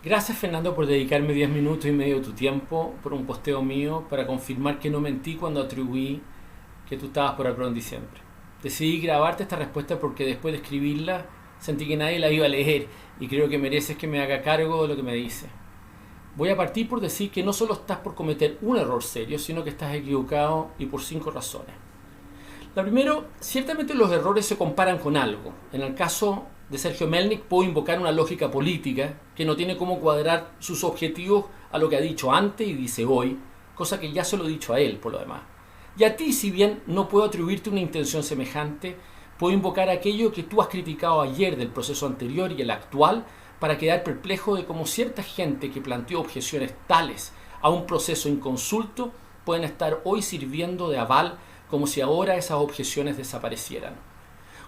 Gracias, Fernando, por dedicarme 10 minutos y medio de tu tiempo por un posteo mío para confirmar que no mentí cuando atribuí que tú estabas por Apro en diciembre. Decidí grabarte esta respuesta porque después de escribirla sentí que nadie la iba a leer y creo que mereces que me haga cargo de lo que me dice. Voy a partir por decir que no solo estás por cometer un error serio, sino que estás equivocado y por 5 razones. La primera, ciertamente los errores se comparan con algo. En el caso de Sergio Melnik puedo invocar una lógica política que no tiene cómo cuadrar sus objetivos a lo que ha dicho antes y dice hoy, cosa que ya se lo he dicho a él por lo demás. Y a ti, si bien no puedo atribuirte una intención semejante, puedo invocar aquello que tú has criticado ayer del proceso anterior y el actual para quedar perplejo de cómo cierta gente que planteó objeciones tales a un proceso inconsulto pueden estar hoy sirviendo de aval como si ahora esas objeciones desaparecieran.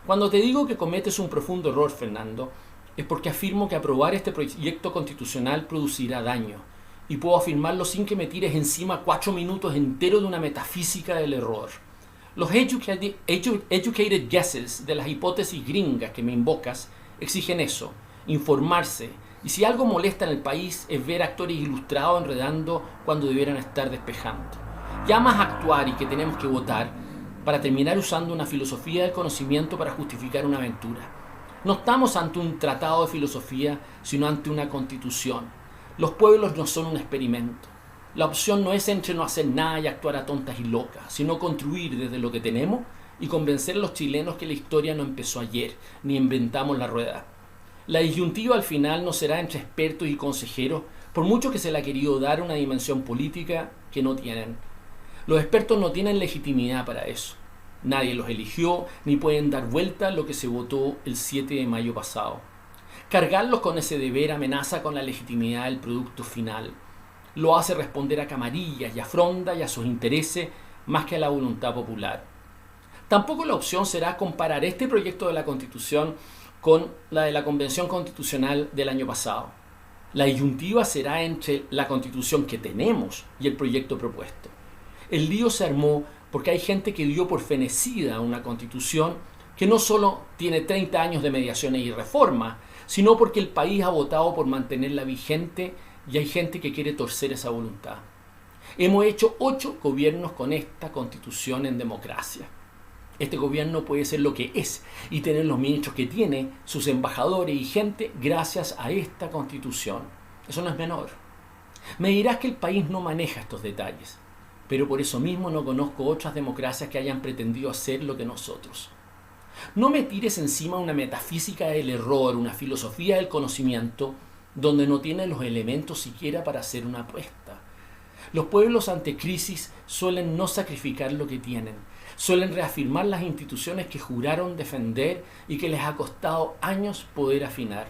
Cuando te digo que cometes un profundo error, Fernando, es porque afirmo que aprobar este proyecto constitucional producirá daño. Y puedo afirmarlo sin que me tires encima 4 minutos enteros de una metafísica del error. Los educated guesses de las hipótesis gringas que me invocas exigen eso, informarse. Y si algo molesta en el país es ver actores ilustrados enredando cuando debieran estar despejando. Llamas a actuar y que tenemos que votar para terminar usando una filosofía del conocimiento para justificar una aventura. No estamos ante un tratado de filosofía, sino ante una constitución. Los pueblos no son un experimento. La opción no es entre no hacer nada y actuar a tontas y locas, sino construir desde lo que tenemos y convencer a los chilenos que la historia no empezó ayer, ni inventamos la rueda. La disyuntiva al final no será entre expertos y consejeros, por mucho que se le ha querido dar una dimensión política que no tienen. Los expertos no tienen legitimidad para eso. Nadie los eligió, ni pueden dar vuelta a lo que se votó el 7 de mayo pasado. Cargarlos con ese deber amenaza con la legitimidad del producto final. Lo hace responder a camarillas y a fronda y a sus intereses más que a la voluntad popular. Tampoco la opción será comparar este proyecto de la Constitución con la de la Convención Constitucional del año pasado. La disyuntiva será entre la Constitución que tenemos y el proyecto propuesto. El lío se armó porque hay gente que dio por fenecida una constitución que no solo tiene 30 años de mediaciones y reformas, sino porque el país ha votado por mantenerla vigente y hay gente que quiere torcer esa voluntad. Hemos hecho 8 gobiernos con esta constitución en democracia. Este gobierno puede ser lo que es y tener los ministros que tiene, sus embajadores y gente gracias a esta constitución. Eso no es menor. Me dirás que el país no maneja estos detalles, pero por eso mismo no conozco otras democracias que hayan pretendido hacer lo que nosotros. No me tires encima una metafísica del error, una filosofía del conocimiento, donde no tiene los elementos siquiera para hacer una apuesta. Los pueblos ante crisis suelen no sacrificar lo que tienen, suelen reafirmar las instituciones que juraron defender y que les ha costado años poder afinar.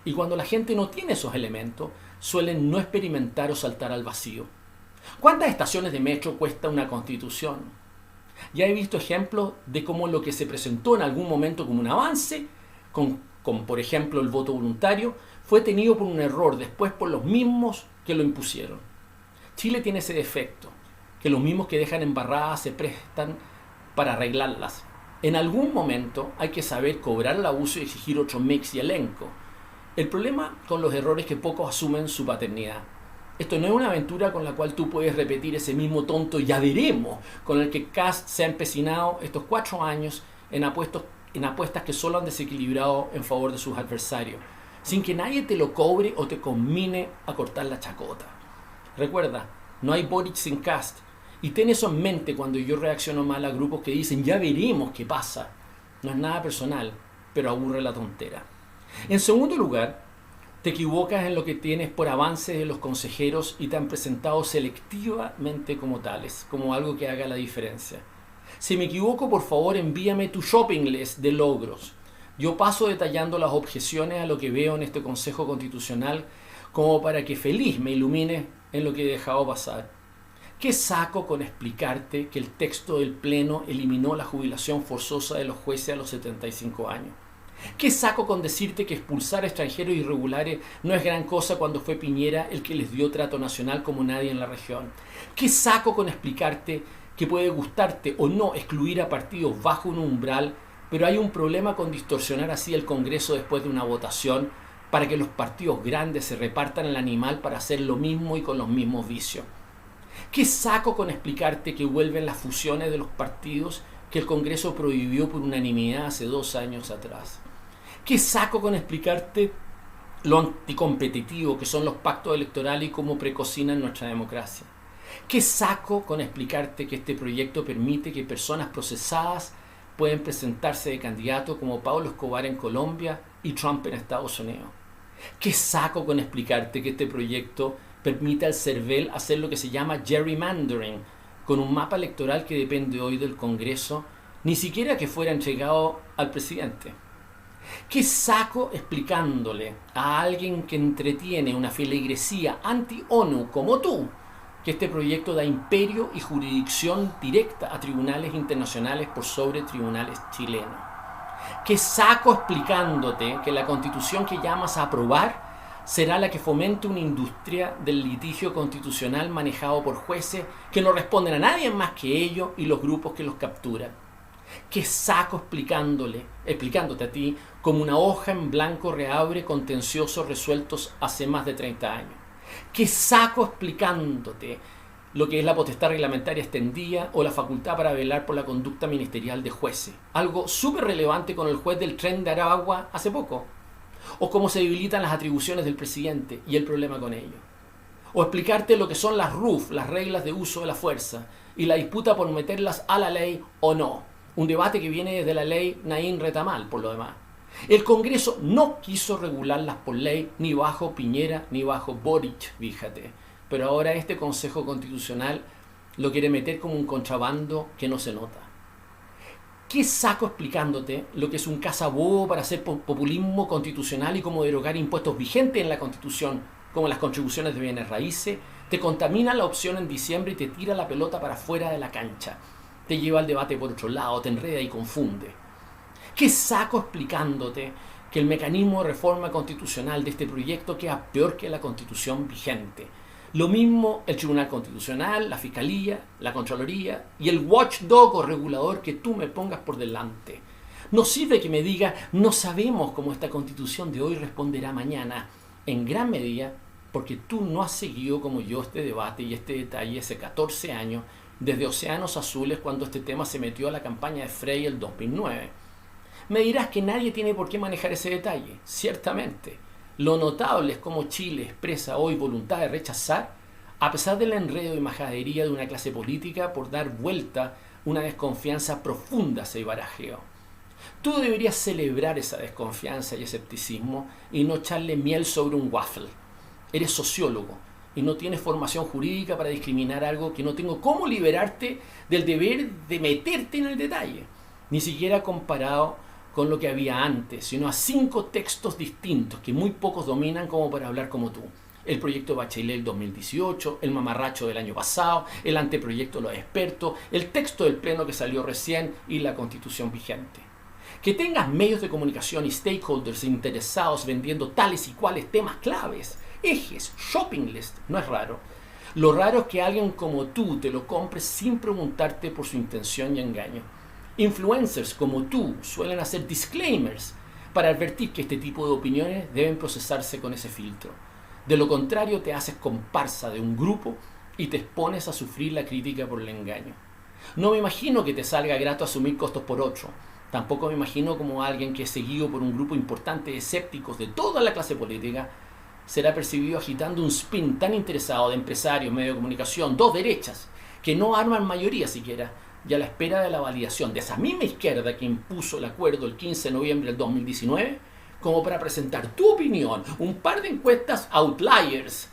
Y cuando la gente no tiene esos elementos, suelen no experimentar o saltar al vacío. ¿Cuántas estaciones de metro cuesta una constitución? Ya he visto ejemplos de cómo lo que se presentó en algún momento como un avance, como por ejemplo el voto voluntario, fue tenido por un error después por los mismos que lo impusieron. Chile tiene ese defecto, que los mismos que dejan embarradas se prestan para arreglarlas. En algún momento hay que saber cobrar el abuso y exigir otro mix y elenco. El problema con los errores es que pocos asumen su paternidad. Esto no es una aventura con la cual tú puedes repetir ese mismo tonto ya veremos con el que Kast se ha empecinado estos 4 años en apuestas que solo han desequilibrado en favor de sus adversarios, sin que nadie te lo cobre o te conmine a cortar la chacota. Recuerda, no hay Boric sin Kast, y ten eso en mente cuando yo reacciono mal a grupos que dicen ya veremos qué pasa. No es nada personal, pero aburre la tontera. En segundo lugar, te equivocas en lo que tienes por avances de los consejeros y te han presentado selectivamente como tales, como algo que haga la diferencia. Si me equivoco, por favor envíame tu shopping list de logros. Yo paso detallando las objeciones a lo que veo en este Consejo Constitucional como para que feliz me ilumine en lo que he dejado pasar. ¿Qué saco con explicarte que el texto del Pleno eliminó la jubilación forzosa de los jueces a los 75 años? ¿Qué saco con decirte que expulsar a extranjeros irregulares no es gran cosa cuando fue Piñera el que les dio trato nacional como nadie en la región? ¿Qué saco con explicarte que puede gustarte o no excluir a partidos bajo un umbral, pero hay un problema con distorsionar así el Congreso después de una votación para que los partidos grandes se repartan el animal para hacer lo mismo y con los mismos vicios? ¿Qué saco con explicarte que vuelven las fusiones de los partidos que el Congreso prohibió por unanimidad hace 2 años atrás? ¿Qué saco con explicarte lo anticompetitivo que son los pactos electorales y cómo precocinan nuestra democracia? ¿Qué saco con explicarte que este proyecto permite que personas procesadas pueden presentarse de candidato como Pablo Escobar en Colombia y Trump en Estados Unidos? ¿Qué saco con explicarte que este proyecto permite al CERVEL hacer lo que se llama gerrymandering, con un mapa electoral que depende hoy del Congreso, ni siquiera que fuera entregado al presidente? ¿Qué saco explicándole a alguien que entretiene una feligresía anti-ONU como tú que este proyecto da imperio y jurisdicción directa a tribunales internacionales por sobre tribunales chilenos? ¿Qué saco explicándote que la constitución que llamas a aprobar será la que fomente una industria del litigio constitucional manejado por jueces que no responden a nadie más que ellos y los grupos que los capturan? ¿Qué saco explicándote a ti como una hoja en blanco reabre contenciosos resueltos hace más de 30 años? ¿Qué saco explicándote lo que es la potestad reglamentaria extendida o la facultad para velar por la conducta ministerial de jueces? Algo súper relevante con el juez del tren de Aragua hace poco. O cómo se debilitan las atribuciones del presidente y el problema con ello. O explicarte lo que son las RUF, las reglas de uso de la fuerza, y la disputa por meterlas a la ley o no. Un debate que viene desde la ley Naín Retamal, por lo demás. El Congreso no quiso regularlas por ley, ni bajo Piñera, ni bajo Boric, fíjate. Pero ahora este Consejo Constitucional lo quiere meter como un contrabando que no se nota. ¿Qué saco explicándote lo que es un cazabobo para hacer populismo constitucional y cómo derogar impuestos vigentes en la Constitución, como las contribuciones de bienes raíces? Te contamina la opción en diciembre y te tira la pelota para fuera de la cancha. Te lleva al debate por otro lado, te enreda y confunde. ¿Qué saco explicándote que el mecanismo de reforma constitucional de este proyecto queda peor que la Constitución vigente? Lo mismo el Tribunal Constitucional, la Fiscalía, la Contraloría y el watchdog o regulador que tú me pongas por delante. No sirve que me digas, no sabemos cómo esta Constitución de hoy responderá mañana, en gran medida porque tú no has seguido como yo este debate y este detalle hace 14 años, desde Océanos Azules, cuando este tema se metió a la campaña de Frey el 2009. Me dirás que nadie tiene por qué manejar ese detalle, ciertamente. Lo notable es cómo Chile expresa hoy voluntad de rechazar, a pesar del enredo y majadería de una clase política por dar vuelta una desconfianza profunda hacia el barajeo. Tú deberías celebrar esa desconfianza y escepticismo y no echarle miel sobre un waffle. Eres sociólogo y no tienes formación jurídica para discriminar algo que no tengo cómo liberarte del deber de meterte en el detalle, ni siquiera comparado con lo que había antes, sino a 5 textos distintos que muy pocos dominan como para hablar como tú. El proyecto Bachelet del 2018, el mamarracho del año pasado, el anteproyecto de los expertos, el texto del pleno que salió recién y la constitución vigente. Que tengas medios de comunicación y stakeholders interesados vendiendo tales y cuales temas claves, ejes, shopping list, no es raro. Lo raro es que alguien como tú te lo compre sin preguntarte por su intención y engaño. Influencers como tú suelen hacer disclaimers para advertir que este tipo de opiniones deben procesarse con ese filtro. De lo contrario, te haces comparsa de un grupo y te expones a sufrir la crítica por el engaño. No me imagino que te salga grato asumir costos por 8. Tampoco me imagino como alguien que es seguido por un grupo importante de escépticos de toda la clase política será percibido agitando un spin tan interesado de empresarios, medios de comunicación, 2 derechas, que no arman mayoría siquiera, y a la espera de la validación de esa misma izquierda que impuso el acuerdo el 15 de noviembre del 2019, como para presentar tu opinión, un par de encuestas outliers,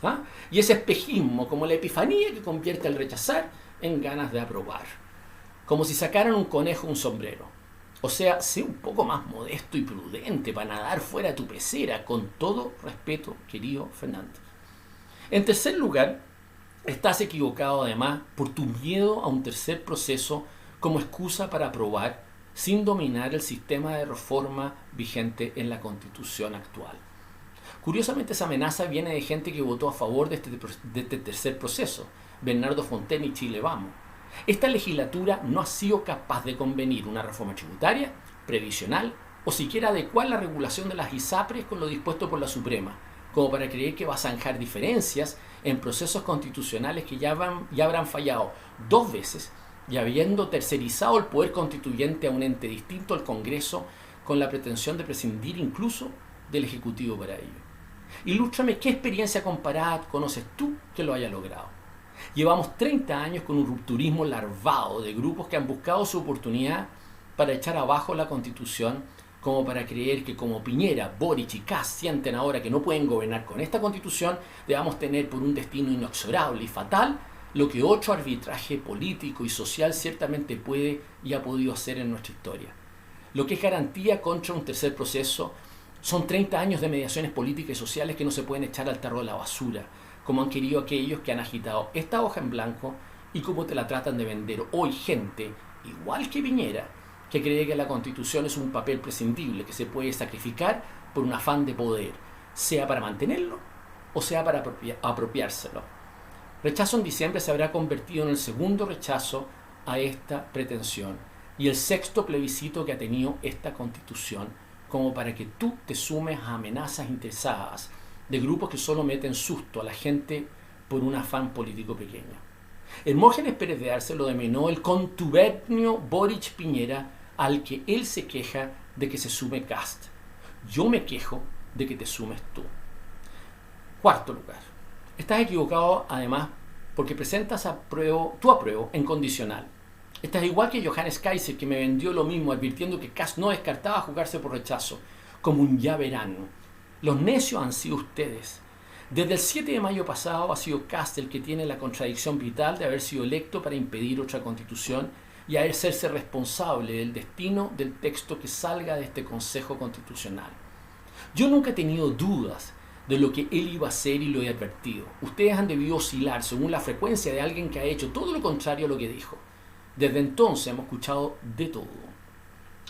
y ese espejismo como la epifanía que convierte el rechazar en ganas de aprobar. Como si sacaran un conejo un sombrero. O sea, sé un poco más modesto y prudente para nadar fuera de tu pecera, con todo respeto, querido Fernando. En tercer lugar, estás equivocado además por tu miedo a un tercer proceso como excusa para aprobar sin dominar el sistema de reforma vigente en la Constitución actual. Curiosamente, esa amenaza viene de gente que votó a favor de este tercer proceso, Bernardo Fontaine y Chile Vamos. Esta legislatura no ha sido capaz de convenir una reforma tributaria, previsional, o siquiera adecuar la regulación de las ISAPRES con lo dispuesto por la Suprema, como para creer que va a zanjar diferencias en procesos constitucionales que ya habrán fallado 2 veces y habiendo tercerizado el poder constituyente a un ente distinto al Congreso con la pretensión de prescindir incluso del Ejecutivo para ello. Ilústrame qué experiencia comparada conoces tú que lo haya logrado. Llevamos 30 años con un rupturismo larvado de grupos que han buscado su oportunidad para echar abajo la Constitución, como para creer que como Piñera, Boric y Kast sienten ahora que no pueden gobernar con esta Constitución, debamos tener por un destino inexorable y fatal lo que otro arbitraje político y social ciertamente puede y ha podido hacer en nuestra historia. Lo que es garantía contra un tercer proceso son 30 años de mediaciones políticas y sociales que no se pueden echar al tarro de la basura, como han querido aquellos que han agitado esta hoja en blanco y como te la tratan de vender hoy gente, igual que Piñera, que cree que la Constitución es un papel prescindible que se puede sacrificar por un afán de poder, sea para mantenerlo o sea para apropiárselo. Rechazo en diciembre se habrá convertido en el segundo rechazo a esta pretensión y el sexto plebiscito que ha tenido esta Constitución, como para que tú te sumes a amenazas interesadas de grupos que solo meten susto a la gente por un afán político pequeño. Hermógenes Pérez de Arce lo denominó el contubernio Boric Piñera al que él se queja de que se sume Kast. Yo me quejo de que te sumes tú. Cuarto lugar. Estás equivocado además porque presentas tu apruebo en condicional. Estás igual que Johannes Kaiser, que me vendió lo mismo advirtiendo que Kast no descartaba jugarse por rechazo, como un ya verano. Los necios han sido ustedes. Desde el 7 de mayo pasado ha sido Kast el que tiene la contradicción vital de haber sido electo para impedir otra constitución y hacerse responsable del destino del texto que salga de este Consejo Constitucional. Yo nunca he tenido dudas de lo que él iba a hacer y lo he advertido. Ustedes han debido oscilar según la frecuencia de alguien que ha hecho todo lo contrario a lo que dijo. Desde entonces hemos escuchado de todo.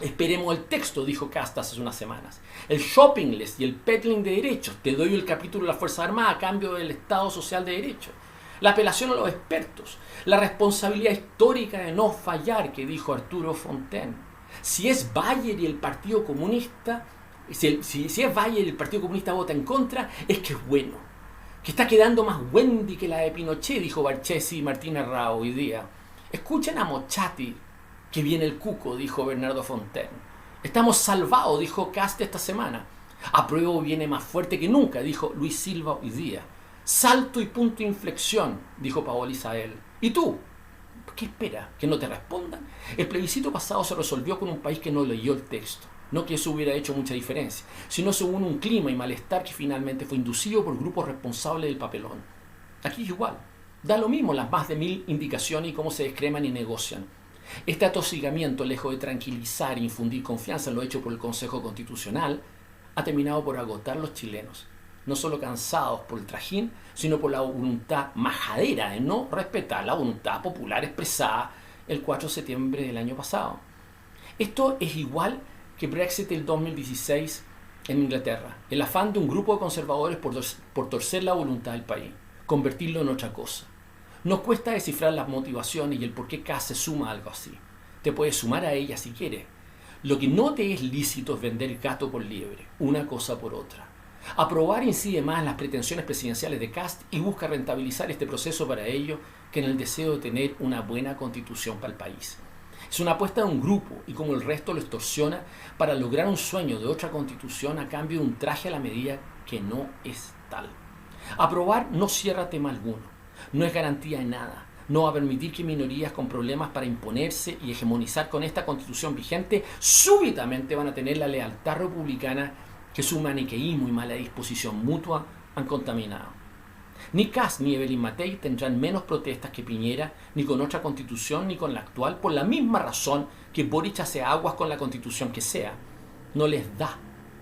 Esperemos el texto, dijo Kast hace unas semanas. El shopping list y el peddling de derechos. Te doy el capítulo de la Fuerza Armada a cambio del Estado Social de Derecho. La apelación a los expertos. La responsabilidad histórica de no fallar, que dijo Arturo Fontaine. Si es Bayer y el Partido Comunista, si es Bayer y el Partido Comunista vota en contra, es que es bueno. Que está quedando más Wendy que la de Pinochet, dijo Barchesi y Martínez Rao hoy día. Escuchen a Mochati, que viene el cuco, dijo Bernardo Fontaine. Estamos salvados, dijo Kast esta semana. Apruebo viene más fuerte que nunca, dijo Luis Silva hoy día. Salto y punto de inflexión, dijo Paola Isabel. ¿Y tú? ¿Qué esperas? ¿Que no te respondan? El plebiscito pasado se resolvió con un país que no leyó el texto. No que eso hubiera hecho mucha diferencia, sino según un clima y malestar que finalmente fue inducido por grupos responsables del papelón. Aquí es igual. Da lo mismo las más de 1000 indicaciones y cómo se descreman y negocian. Este atosigamiento, lejos de tranquilizar e infundir confianza en lo hecho por el Consejo Constitucional, ha terminado por agotar a los chilenos, no solo cansados por el trajín, sino por la voluntad majadera de no respetar la voluntad popular expresada el 4 de septiembre del año pasado. Esto es igual que Brexit del 2016 en Inglaterra, el afán de un grupo de conservadores por torcer la voluntad del país, convertirlo en otra cosa. Nos cuesta descifrar las motivaciones y el por qué Kast se suma a algo así. Te puedes sumar a ella si quieres. Lo que no te es lícito es vender gato por liebre, una cosa por otra. Aprobar incide más en las pretensiones presidenciales de Kast y busca rentabilizar este proceso para ello que en el deseo de tener una buena constitución para el país. Es una apuesta de un grupo y como el resto lo extorsiona para lograr un sueño de otra constitución a cambio de un traje a la medida que no es tal. Aprobar no cierra tema alguno. No es garantía de nada. No va a permitir que minorías con problemas para imponerse y hegemonizar con esta constitución vigente súbitamente van a tener la lealtad republicana que su maniqueísmo y mala disposición mutua han contaminado. Ni Kast ni Evelyn Matei tendrán menos protestas que Piñera, ni con otra constitución ni con la actual, por la misma razón que Boric hace aguas con la constitución que sea. No les da.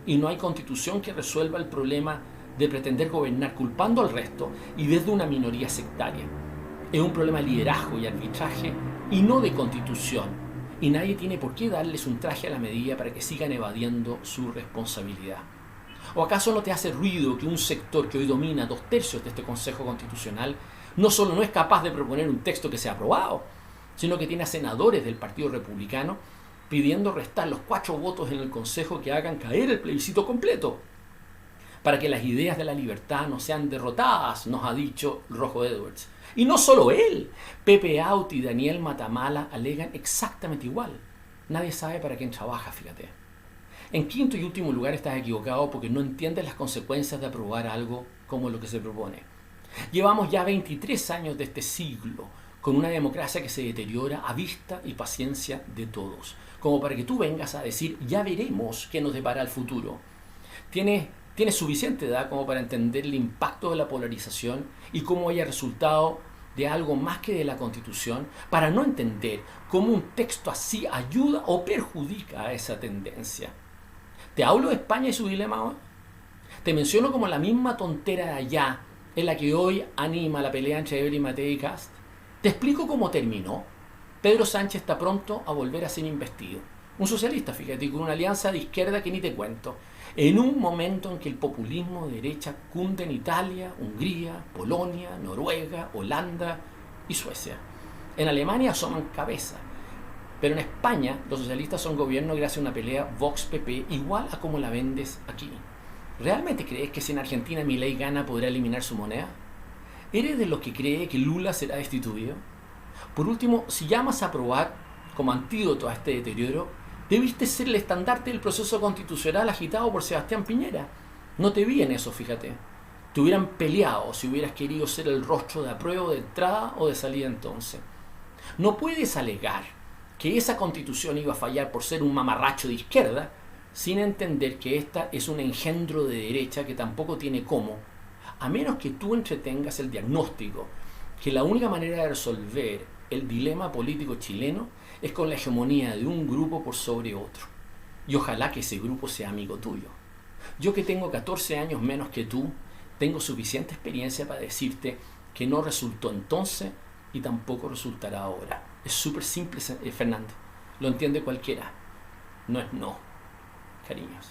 Y no hay constitución que resuelva el problema de pretender gobernar culpando al resto y desde una minoría sectaria. Es un problema de liderazgo y arbitraje y no de constitución. Y nadie tiene por qué darles un traje a la medida para que sigan evadiendo su responsabilidad. ¿O acaso no te hace ruido que un sector que hoy domina 2/3 de este Consejo Constitucional no solo no es capaz de proponer un texto que sea aprobado, sino que tiene a senadores del Partido Republicano pidiendo restar los 4 votos en el Consejo que hagan caer el plebiscito completo, para que las ideas de la libertad no sean derrotadas, nos ha dicho Rojo Edwards. Y no solo él, Pepe Out y Daniel Matamala alegan exactamente igual. Nadie sabe para quién trabaja, fíjate. En quinto y último lugar estás equivocado porque no entiendes las consecuencias de aprobar algo como lo que se propone. Llevamos ya 23 años de este siglo con una democracia que se deteriora a vista y paciencia de todos, como para que tú vengas a decir, ya veremos qué nos depara el futuro. Tienes suficiente edad como para entender el impacto de la polarización y cómo haya resultado de algo más que de la Constitución, para no entender cómo un texto así ayuda o perjudica a esa tendencia. ¿Te hablo de España y su dilema hoy? Te menciono como la misma tontera de allá en la que hoy anima la pelea entre Evelyn Matei y Kast. Te explico cómo terminó. Pedro Sánchez está pronto a volver a ser investido. Un socialista, fíjate, con una alianza de izquierda que ni te cuento. En un momento en que el populismo de derecha cunde en Italia, Hungría, Polonia, Noruega, Holanda y Suecia. En Alemania asoman cabeza. Pero en España los socialistas son gobierno gracias a una pelea Vox-PP igual a como la vendes aquí. ¿Realmente crees que si en Argentina Milei gana podrá eliminar su moneda? ¿Eres de los que cree que Lula será destituido? Por último, si llamas a aprobar como antídoto a este deterioro, debiste ser el estandarte del proceso constitucional agitado por Sebastián Piñera. No te vi en eso, fíjate. Te hubieran peleado si hubieras querido ser el rostro de apruebo de entrada o de salida entonces. No puedes alegar que esa constitución iba a fallar por ser un mamarracho de izquierda sin entender que esta es un engendro de derecha que tampoco tiene cómo, a menos que tú entretengas el diagnóstico que la única manera de resolver el dilema político chileno es con la hegemonía de un grupo por sobre otro. Y ojalá que ese grupo sea amigo tuyo. Yo que tengo 14 años menos que tú, tengo suficiente experiencia para decirte que no resultó entonces y tampoco resultará ahora. Es súper simple, Fernando. Lo entiende cualquiera. No es no, cariños.